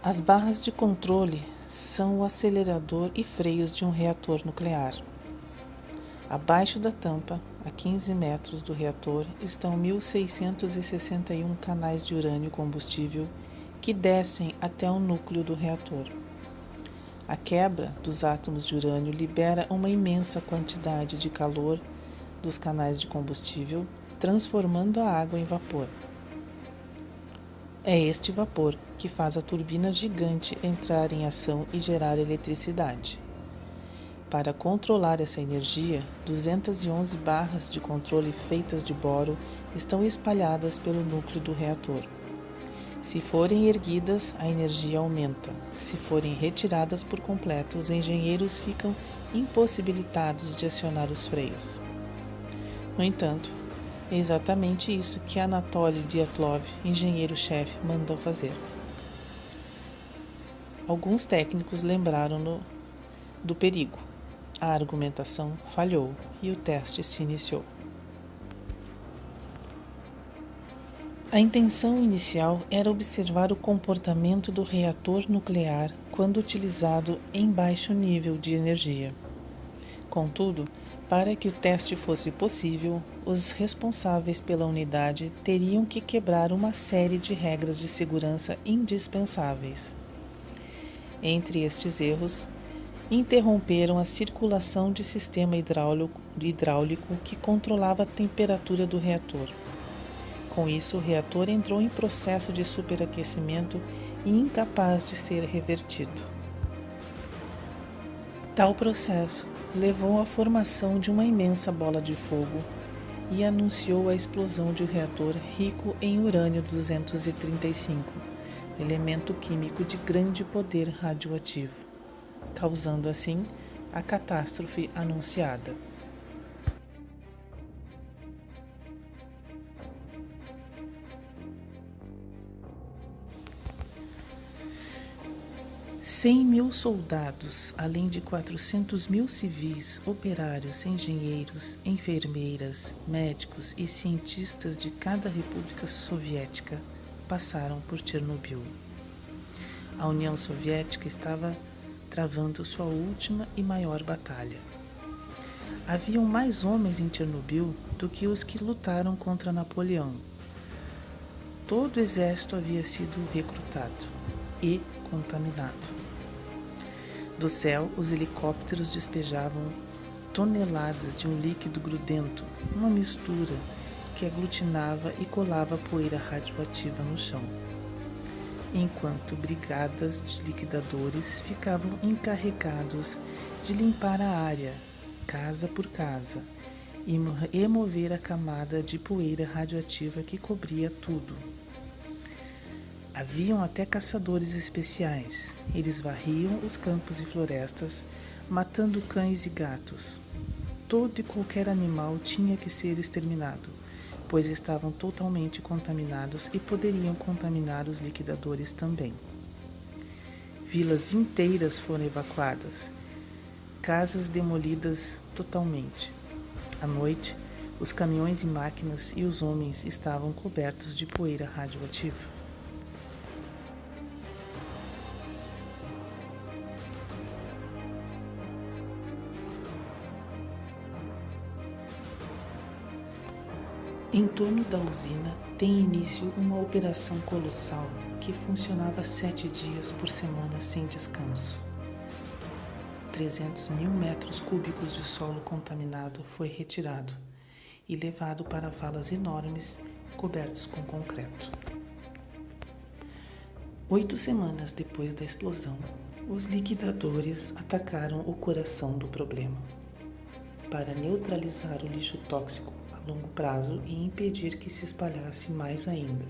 As barras de controle são o acelerador e freios de um reator nuclear. Abaixo da tampa, a 15 metros do reator, estão 1.661 canais de urânio combustível que descem até o núcleo do reator. A quebra dos átomos de urânio libera uma imensa quantidade de calor dos canais de combustível, transformando a água em vapor. É este vapor que faz a turbina gigante entrar em ação e gerar eletricidade. Para controlar essa energia, 211 barras de controle feitas de boro estão espalhadas pelo núcleo do reator. Se forem erguidas, a energia aumenta. Se forem retiradas por completo, os engenheiros ficam impossibilitados de acionar os freios. No entanto, é exatamente isso que Anatoly Dyatlov, engenheiro-chefe, mandou fazer. Alguns técnicos lembraram-no do perigo. A argumentação falhou e o teste se iniciou. A intenção inicial era observar o comportamento do reator nuclear quando utilizado em baixo nível de energia. Contudo, para que o teste fosse possível, os responsáveis pela unidade teriam que quebrar uma série de regras de segurança indispensáveis. Entre estes erros, interromperam a circulação de sistema hidráulico que controlava a temperatura do reator. Com isso, o reator entrou em processo de superaquecimento e incapaz de ser revertido. Tal processo levou à formação de uma imensa bola de fogo e anunciou a explosão de um reator rico em urânio-235, elemento químico de grande poder radioativo, causando assim a catástrofe anunciada. $100.000 soldados, além de 400.000 civis, operários, engenheiros, enfermeiras, médicos e cientistas de cada república soviética passaram por Chernobyl. A União Soviética estava travando sua última e maior batalha. Haviam mais homens em Chernobyl do que os que lutaram contra Napoleão. Todo o exército havia sido recrutado e contaminado. Do céu, os helicópteros despejavam toneladas de um líquido grudento, uma mistura que aglutinava e colava poeira radioativa no chão, enquanto brigadas de liquidadores ficavam encarregados de limpar a área, casa por casa, e remover a camada de poeira radioativa que cobria tudo. Haviam até caçadores especiais. Eles varriam os campos e florestas, matando cães e gatos. Todo e qualquer animal tinha que ser exterminado, pois estavam totalmente contaminados e poderiam contaminar os liquidadores também. Vilas inteiras foram evacuadas, casas demolidas totalmente. À noite, os caminhões e máquinas e os homens estavam cobertos de poeira radioativa. Em torno da usina tem início uma operação colossal que funcionava 7 dias por semana sem descanso. 300.000 metros cúbicos de solo contaminado foi retirado e levado para valas enormes cobertos com concreto. 8 semanas depois da explosão, os liquidadores atacaram o coração do problema. Para neutralizar o lixo tóxico a longo prazo e impedir que se espalhasse mais ainda,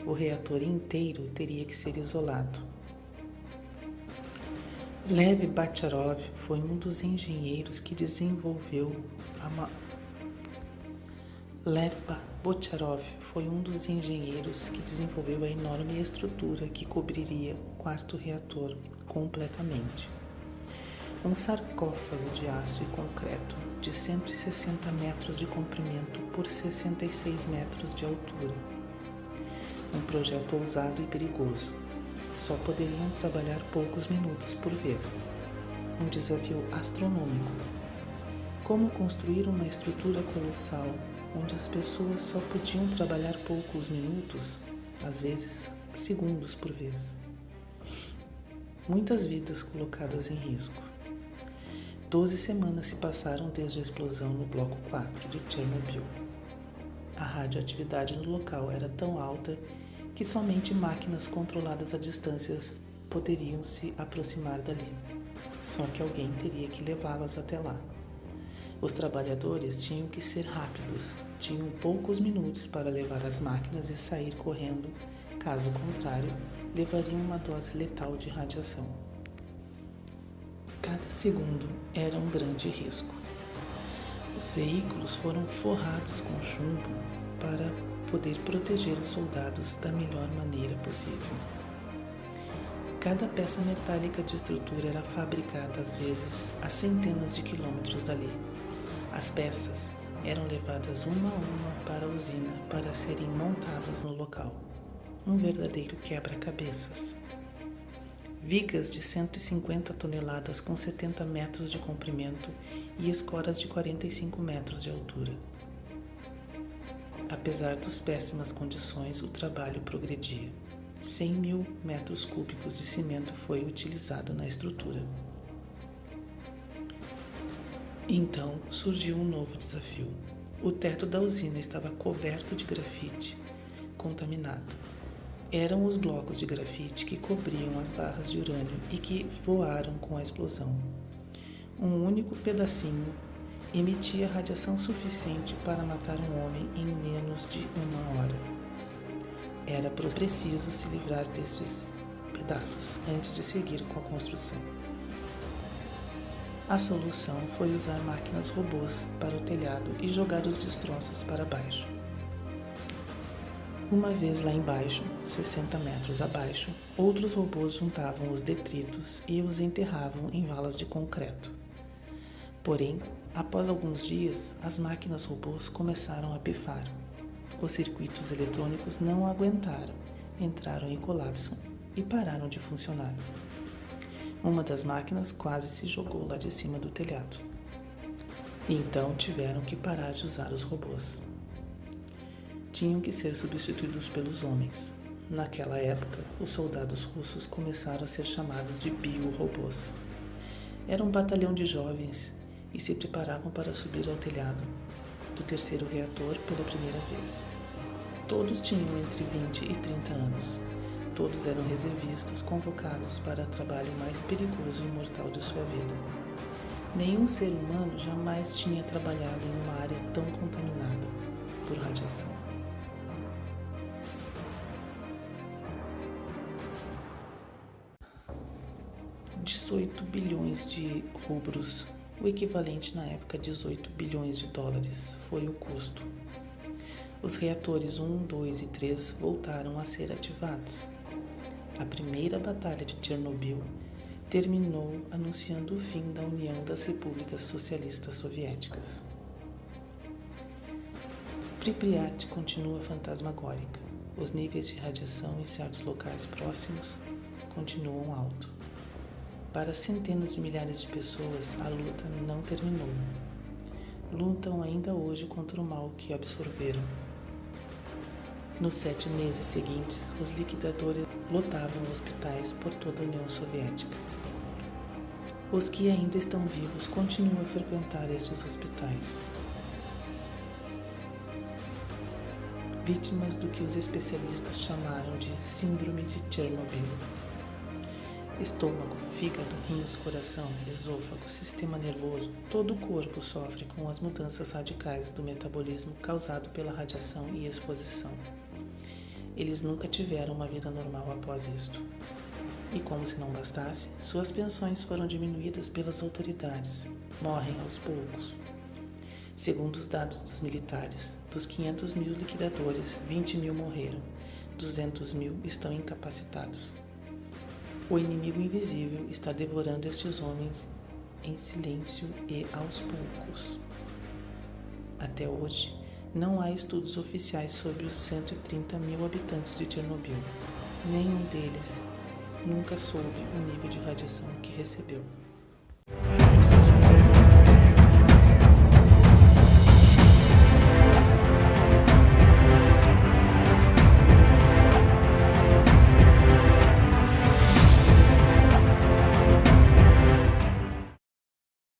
o reator inteiro teria que ser isolado. Lev Bacharov foi um dos engenheiros que desenvolveu a enorme estrutura que cobriria o quarto reator completamente. Um sarcófago de aço e concreto de 160 metros de comprimento por 66 metros de altura. Um projeto ousado e perigoso, só poderiam trabalhar poucos minutos por vez. Um desafio astronômico. Como construir uma estrutura colossal onde as pessoas só podiam trabalhar poucos minutos, às vezes segundos por vez. Muitas vidas colocadas em risco. 12 semanas se passaram desde a explosão no bloco 4 de Chernobyl. A radioatividade no local era tão alta que somente máquinas controladas a distâncias poderiam se aproximar dali. Só que alguém teria que levá-las até lá. Os trabalhadores tinham que ser rápidos, tinham poucos minutos para levar as máquinas e sair correndo, caso contrário, levariam uma dose letal de radiação. Cada segundo era um grande risco. Os veículos foram forrados com chumbo para poder proteger os soldados da melhor maneira possível. Cada peça metálica de estrutura era fabricada às vezes a centenas de quilômetros dali. As peças eram levadas uma a uma para a usina para serem montadas no local. Um verdadeiro quebra-cabeças. Vigas de 150 toneladas com 70 metros de comprimento e escoras de 45 metros de altura. Apesar das péssimas condições, o trabalho progredia. 100 mil metros cúbicos de cimento foi utilizado na estrutura. Então surgiu um novo desafio. O teto da usina estava coberto de grafite contaminado. Eram os blocos de grafite que cobriam as barras de urânio e que voaram com a explosão. Um único pedacinho emitia radiação suficiente para matar um homem em menos de uma hora. Era preciso se livrar destes pedaços antes de seguir com a construção. A solução foi usar máquinas robôs para o telhado e jogar os destroços para baixo. Uma vez lá embaixo, 60 metros abaixo, outros robôs juntavam os detritos e os enterravam em valas de concreto. Porém, após alguns dias, as máquinas robôs começaram a pifar. Os circuitos eletrônicos não aguentaram, entraram em colapso e pararam de funcionar. Uma das máquinas quase se jogou lá de cima do telhado. Então tiveram que parar de usar os robôs. Tinham que ser substituídos pelos homens. Naquela época, os soldados russos começaram a ser chamados de biorobôs. Era um batalhão de jovens e se preparavam para subir ao telhado do terceiro reator pela primeira vez. Todos tinham entre 20 e 30 anos. Todos eram reservistas convocados para o trabalho mais perigoso e mortal de sua vida. Nenhum ser humano jamais tinha trabalhado em uma área tão contaminada por radiação. $18 bilhões de rublos, o equivalente na época a 18 bilhões de dólares, foi o custo. Os reatores 1, 2 e 3 voltaram a ser ativados. A primeira batalha de Chernobyl terminou anunciando o fim da União das Repúblicas Socialistas Soviéticas. Pripyat continua fantasmagórica. Os níveis de radiação em certos locais próximos continuam altos. Para centenas de milhares de pessoas, a luta não terminou. Lutam ainda hoje contra o mal que absorveram. Nos 7 meses seguintes, os liquidadores lotavam hospitais por toda a União Soviética. Os que ainda estão vivos continuam a frequentar estes hospitais, vítimas do que os especialistas chamaram de Síndrome de Chernobyl. Estômago, fígado, rins, coração, esôfago, sistema nervoso, todo o corpo sofre com as mudanças radicais do metabolismo causado pela radiação e exposição. Eles nunca tiveram uma vida normal após isto. E como se não bastasse, suas pensões foram diminuídas pelas autoridades. Morrem aos poucos. Segundo os dados dos militares, dos 500 mil liquidadores, 20 mil morreram, 200 mil estão incapacitados. O inimigo invisível está devorando estes homens em silêncio e aos poucos. Até hoje, não há estudos oficiais sobre os 130 mil habitantes de Chernobyl. Nenhum deles nunca soube o nível de radiação que recebeu.